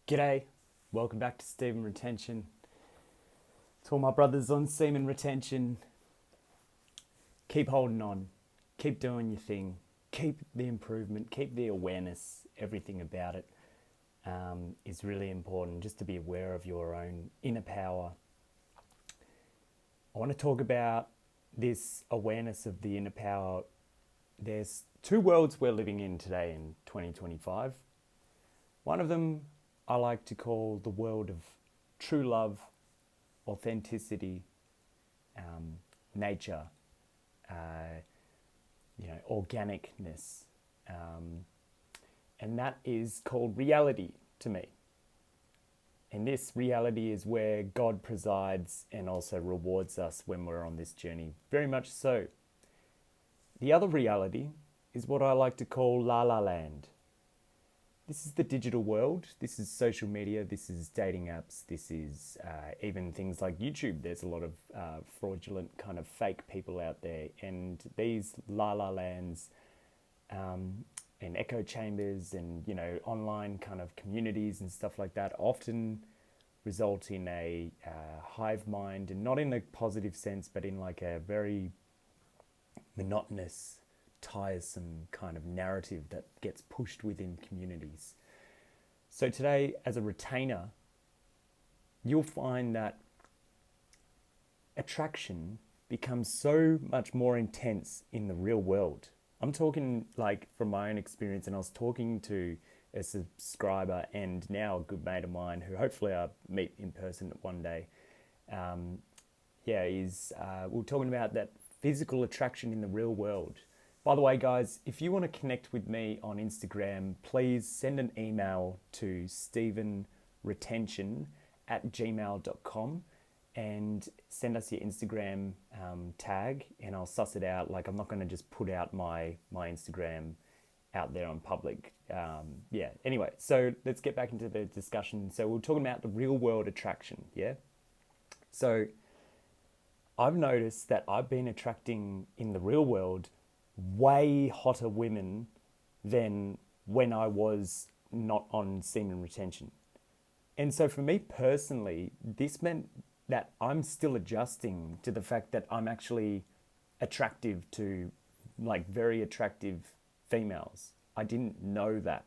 G'day, welcome back to Semen Retention. To all my brothers on Semen Retention, keep holding on, keep doing your thing, keep the improvement, keep the awareness, everything about it is really important, just to be aware of your own inner power. I want to talk about this awareness of the inner power. There's two worlds we're living in today in 2025. One of them I like to call the world of true love, authenticity, nature, organicness. And that is called reality to me. And this reality is where God presides and also rewards us when we're on this journey, very much so. The other reality is what I like to call Lala land. This is the digital world. This is social media. This is dating apps. This is even things like YouTube. There's a lot of fraudulent kind of fake people out there. And these la lands and echo chambers and, online kind of communities and stuff like that often result in a hive mind, and not in a positive sense, but in like a very monotonous, tiresome kind of narrative that gets pushed within communities. So today, as a retainer, you'll find that attraction becomes so much more intense in the real world. I'm talking like from my own experience, and I was talking to a subscriber and now a good mate of mine who hopefully I'll meet in person one day. We're talking about that physical attraction in the real world. By the way, guys, if you want to connect with me on Instagram, please send an email to stevenretention@gmail.com and send us your Instagram tag, and I'll suss it out. Like, I'm not going to just put out my Instagram out there on public. Anyway, so let's get back into the discussion. So we're talking about the real world attraction, yeah? So I've noticed that I've been attracting in the real world way hotter women than when I was not on semen retention. And so for me personally, this meant that I'm still adjusting to the fact that I'm actually attractive to like very attractive females. I didn't know that.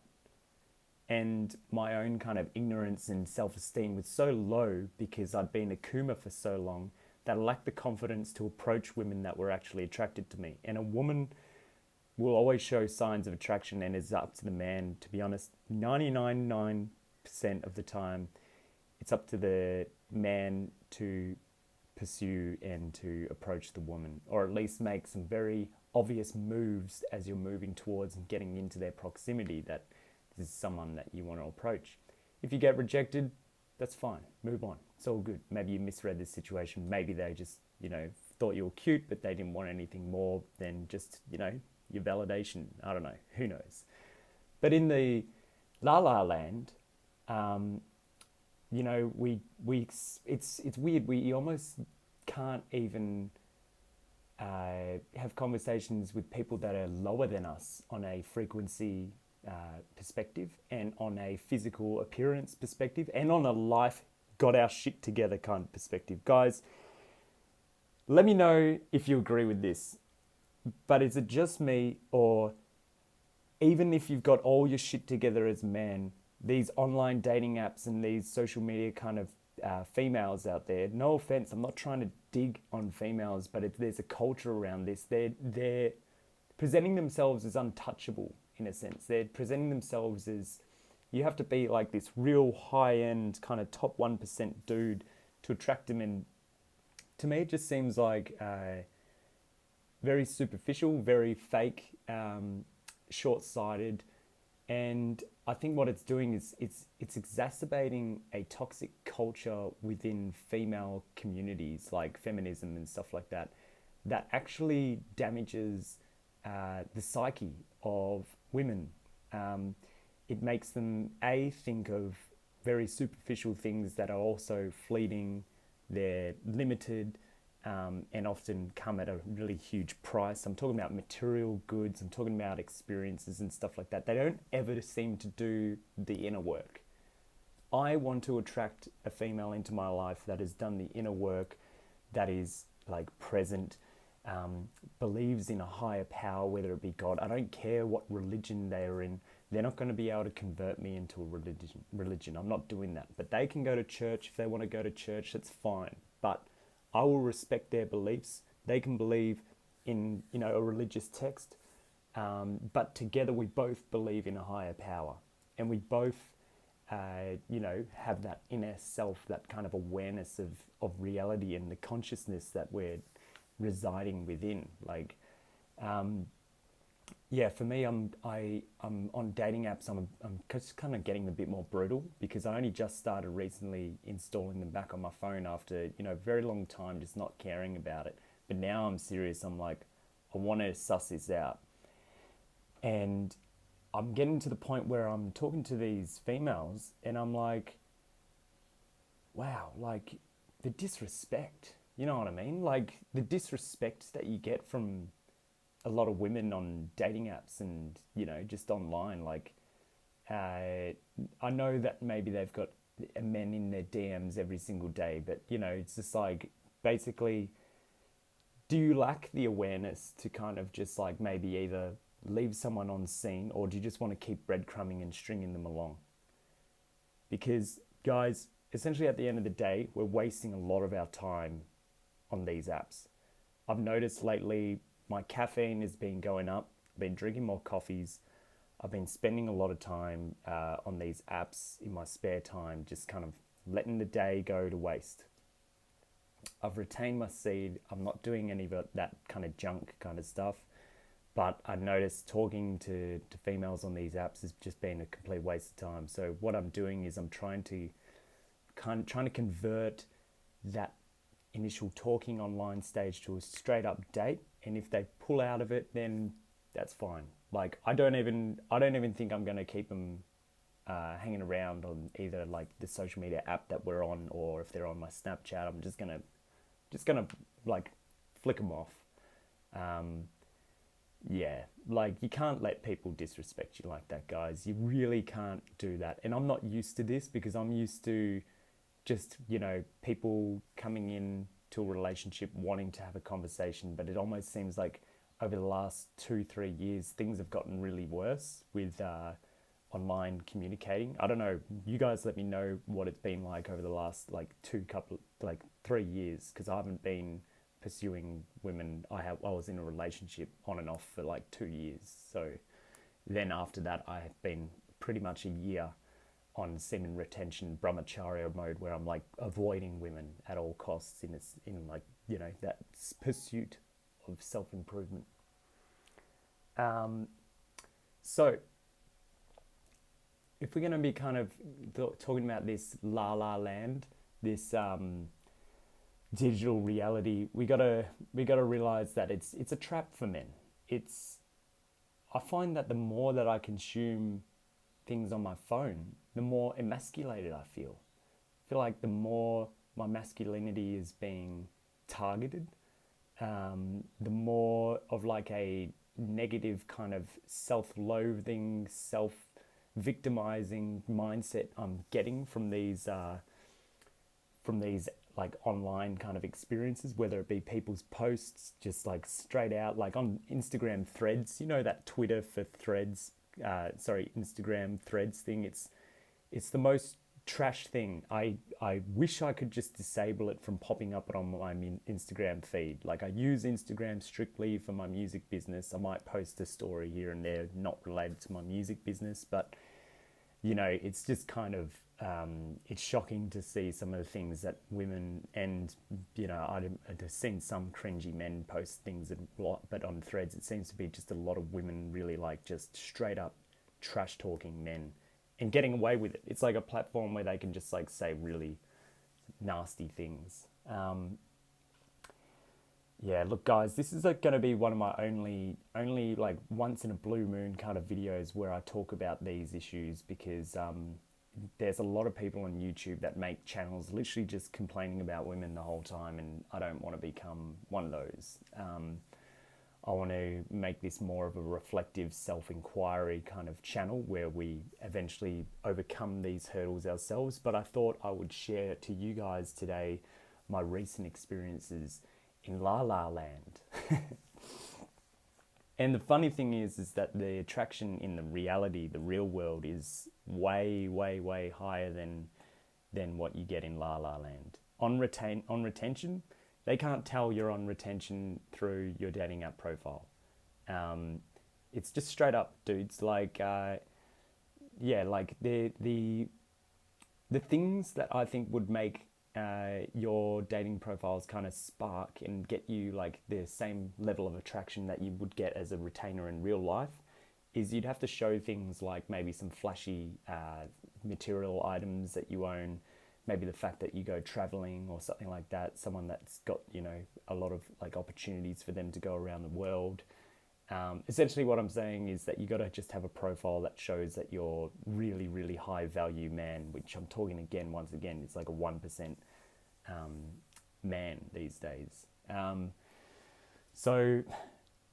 And my own kind of ignorance and self-esteem was so low because I'd been a coomer for so long that I lacked the confidence to approach women that were actually attracted to me. And a woman will always show signs of attraction, and it's up to the man, to be honest. 99.9% of the time, it's up to the man to pursue and to approach the woman, or at least make some very obvious moves as you're moving towards and getting into their proximity that this is someone that you want to approach. If you get rejected, that's fine. Move on. It's all good. Maybe you misread this situation. Maybe they just, thought you were cute, but they didn't want anything more than just, your validation. I don't know. Who knows? But in the La La Land, it's weird. We almost can't even have conversations with people that are lower than us on a frequency perspective, and on a physical appearance perspective, and on a life got our shit together kind of perspective. Guys, let me know if you agree with this. But is it just me, or even if you've got all your shit together as a man, these online dating apps and these social media kind of females out there, no offense, I'm not trying to dig on females, but there's a culture around this. They're presenting themselves as untouchable in a sense. They're presenting themselves as, you have to be like this real high-end kind of top 1% dude to attract them. And to me, it just seems like very superficial, very fake, short-sighted. And I think what it's doing is it's exacerbating a toxic culture within female communities, like feminism and stuff like that, that actually damages the psyche of women. It makes them think of very superficial things that are also fleeting. They're limited, and often come at a really huge price. I'm talking about material goods, I'm talking about experiences and stuff like that. They don't ever seem to do the inner work. I want to attract a female into my life that has done the inner work, that is like present, believes in a higher power, whether it be God. I don't care what religion they're in. They're not going to be able to convert me into a religion. I'm not doing that. But they can go to church if they want to go to church. That's fine. But I will respect their beliefs. They can believe in, a religious text. But together we both believe in a higher power. And we both, have that inner self, that kind of awareness of reality and the consciousness that we're residing within. Like, for me, I'm on dating apps. I'm just kind of getting a bit more brutal because I only just started recently installing them back on my phone after very long time just not caring about it. But now I'm serious. I'm like, I want to suss this out, and I'm getting to the point where I'm talking to these females, and I'm like, wow, like the disrespect. You know what I mean? Like the disrespect that you get from a lot of women on dating apps and, just online. Like, I know that maybe they've got men in their DMs every single day, but, it's just like, basically, do you lack the awareness to kind of just like maybe either leave someone on scene, or do you just want to keep breadcrumbing and stringing them along? Because, guys, essentially at the end of the day, we're wasting a lot of our time on these apps. I've noticed lately my caffeine has been going up. I've been drinking more coffees. I've been spending a lot of time on these apps in my spare time, just kind of letting the day go to waste. I've retained my seed. I'm not doing any of that kind of junk kind of stuff. But I noticed talking to females on these apps has just been a complete waste of time. So what I'm doing is I'm trying to convert that initial talking online stage to a straight up date. And if they pull out of it, then that's fine. Like I don't even think I'm going to keep them hanging around on either like the social media app that we're on, or if they're on my Snapchat, I'm just gonna like flick them off. Like you can't let people disrespect you like that, guys. You really can't do that. And I'm not used to this because I'm used to just, people coming in to a relationship wanting to have a conversation, but it almost seems like over the last 2-3 years, things have gotten really worse with online communicating. I don't know. You guys let me know what it's been like over the last 3 years, because I haven't been pursuing women. I was in a relationship on and off for 2 years. So then after that, I have been pretty much a year on semen retention brahmacharya mode, where I'm avoiding women at all costs in that pursuit of self-improvement. So if we're going to be kind of talking about this Lala land, this digital reality, we gotta realize that it's a trap for men. I find that the more that I consume things on my phone, the more emasculated I feel. I feel like the more my masculinity is being targeted, the more of a negative kind of self-loathing, self-victimizing mindset I'm getting from these online kind of experiences, whether it be people's posts, just straight out, on Instagram threads, that Twitter for threads, Instagram threads thing. It's the most trash thing. I wish I could just disable it from popping up on my Instagram feed. I use Instagram strictly for my music business. I might post a story here and there not related to my music business, but it's just kind of it's shocking to see some of the things that women and I've seen some cringy men post things, but on threads it seems to be just a lot of women really just straight up trash talking men and getting away with it. It's like a platform where they can just say really nasty things. Look guys, this is going to be one of my only once in a blue moon kind of videos where I talk about these issues, because there's a lot of people on YouTube that make channels literally just complaining about women the whole time, and I don't want to become one of those. I want to make this more of a reflective self-inquiry kind of channel where we eventually overcome these hurdles ourselves. But I thought I would share to you guys today my recent experiences in La La Land. And the funny thing is that the attraction in the reality, the real world, is way, way, way higher than what you get in La La Land. On retention, they can't tell you're on retention through your dating app profile. It's just straight up, dudes. Like, yeah, like the things that I think would make your dating profiles kind of spark and get you like the same level of attraction that you would get as a retainer in real life is you'd have to show things like maybe some flashy material items that you own, maybe the fact that you go traveling or something like that, someone that's got, you know, a lot of like opportunities for them to go around the world. Essentially what I'm saying is that you got to just have a profile that shows that you're really, really high value man, which I'm talking again, once again, it's like a 1% man these days. So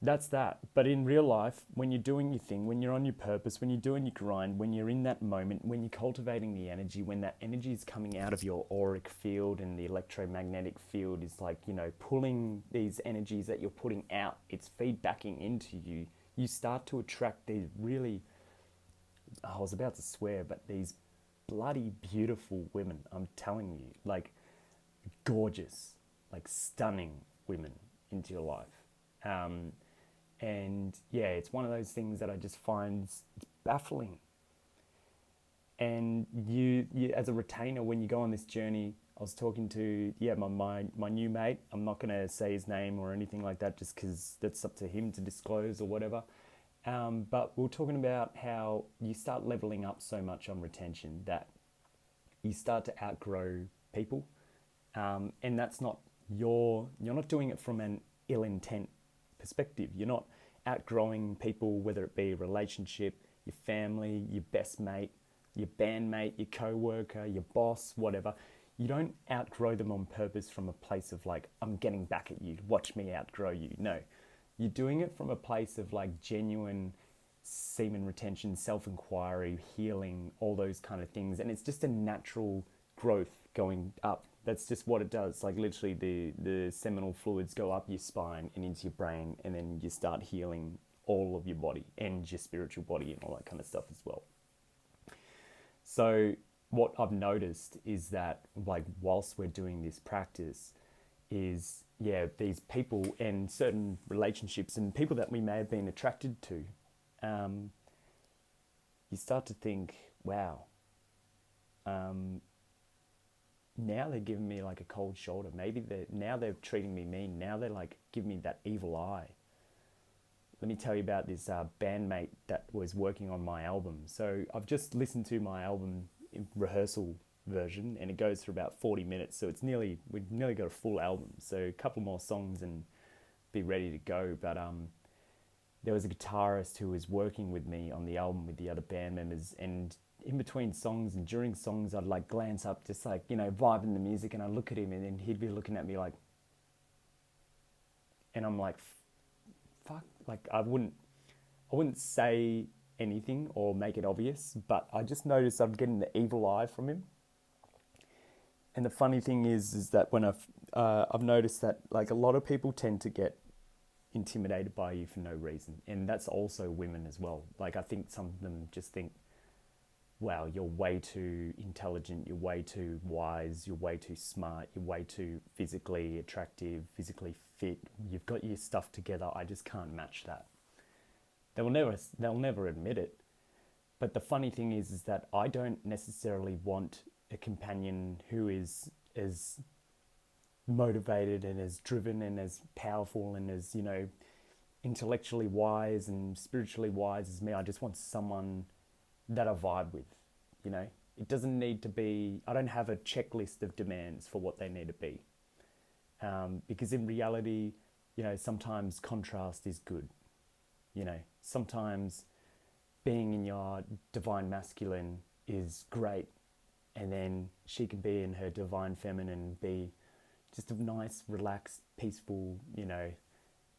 that's that. But in real life, when you're doing your thing, when you're on your purpose, when you're doing your grind, when you're in that moment, when you're cultivating the energy, when that energy is coming out of your auric field and the electromagnetic field is like, you know, pulling these energies that you're putting out, it's feedbacking into you, you start to attract these really, I was about to swear, but these bloody beautiful women, I'm telling you, like gorgeous, like stunning women into your life. And yeah, it's one of those things that I just find it's baffling. And you as a retainer, when you go on this journey, I was talking to my new mate. I'm not gonna say his name or anything like that, just because that's up to him to disclose or whatever. But we we're talking about how you start leveling up so much on retention that you start to outgrow people, and that's not you're not doing it from an ill intent perspective. You're not outgrowing people, whether it be a relationship, your family, your best mate, your bandmate, your co-worker, your boss, whatever. You don't outgrow them on purpose from a place of like, I'm getting back at you, watch me outgrow you. No, you're doing it from a place of like genuine semen retention, self-inquiry, healing, all those kind of things. And it's just a natural growth going up. That's just what it does. Like literally the seminal fluids go up your spine and into your brain, and then you start healing all of your body and your spiritual body and all that kind of stuff as well. So what I've noticed is that like whilst we're doing this practice is, yeah, these people and certain relationships and people that we may have been attracted to, you start to think, wow, now they're giving me like a cold shoulder. Maybe they're treating me mean. Now they're like giving me that evil eye. Let me tell you about this bandmate that was working on my album. So I've just listened to my album rehearsal version, and it goes for about 40 minutes. So we've nearly got a full album. So a couple more songs and be ready to go. But there was a guitarist who was working with me on the album with the other band members, and in between songs and during songs, I'd like glance up, just like, you know, vibing the music, and I'd look at him, and then he'd be looking at me like, and I'm like, fuck, like I wouldn't say anything or make it obvious, but I just noticed I'm getting the evil eye from him. And the funny thing is that when I've noticed that like a lot of people tend to get intimidated by you for no reason, and that's also women as well. Like I think some of them just think, wow, you're way too intelligent, you're way too wise, you're way too smart, you're way too physically attractive, physically fit, you've got your stuff together, I just can't match that. They'll never admit it. But the funny thing is that I don't necessarily want a companion who is as motivated and as driven and as powerful and as, you know, intellectually wise and spiritually wise as me. I just want someone that I vibe with, you know. It doesn't need to be, I don't have a checklist of demands for what they need to be. Because in reality, you know, sometimes contrast is good. You know, sometimes being in your divine masculine is great, and then she can be in her divine feminine, be just a nice, relaxed, peaceful, you know,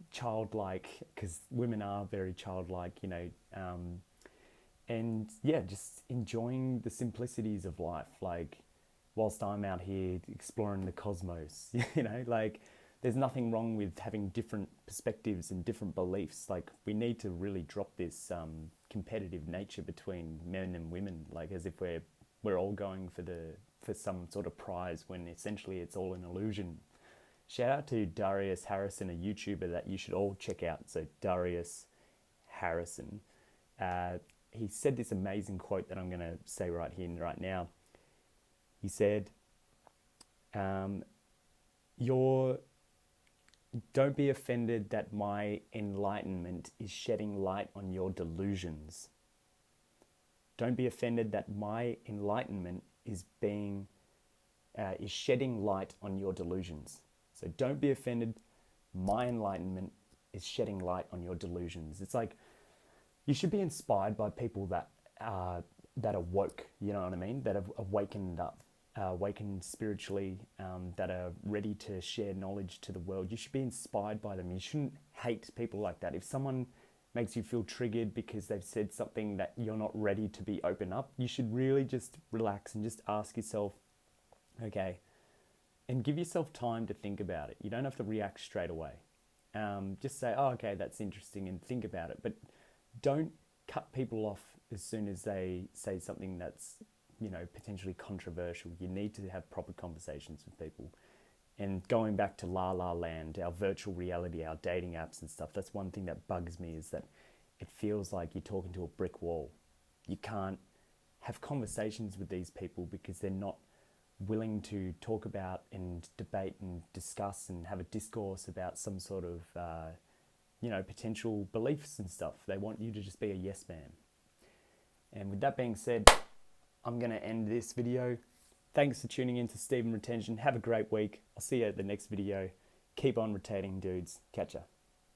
childlike, because women are very childlike, you know, and yeah, just enjoying the simplicities of life. Like, whilst I'm out here exploring the cosmos, you know, like, there's nothing wrong with having different perspectives and different beliefs. Like, we need to really drop this competitive nature between men and women, like as if we're all going for some sort of prize when essentially it's all an illusion. Shout out to Darius Harrison, a YouTuber that you should all check out. So Darius Harrison, he said this amazing quote that I'm going to say right here and right now. He said, don't be offended that my enlightenment is shedding light on your delusions. Don't be offended that my enlightenment is shedding light on your delusions. So don't be offended. My enlightenment is shedding light on your delusions. It's like, you should be inspired by people that are woke, you know what I mean? That have awakened up, awakened spiritually, that are ready to share knowledge to the world. You should be inspired by them. You shouldn't hate people like that. If someone makes you feel triggered because they've said something that you're not ready to be open up, you should really just relax and just ask yourself, okay, and give yourself time to think about it. You don't have to react straight away. Just say, oh, okay, that's interesting, and think about it. But don't cut people off as soon as they say something that's, you know, potentially controversial. You need to have proper conversations with people. And going back to La Land, our virtual reality, our dating apps and stuff, that's one thing that bugs me, is that it feels like you're talking to a brick wall. You can't have conversations with these people because they're not willing to talk about and debate and discuss and have a discourse about some sort of, you know, potential beliefs and stuff. They want you to just be a yes man. And with that being said, I'm going to end this video. Thanks for tuning in to Stephen Retention. Have a great week. I'll see you at the next video. Keep on rotating, dudes. Catch ya.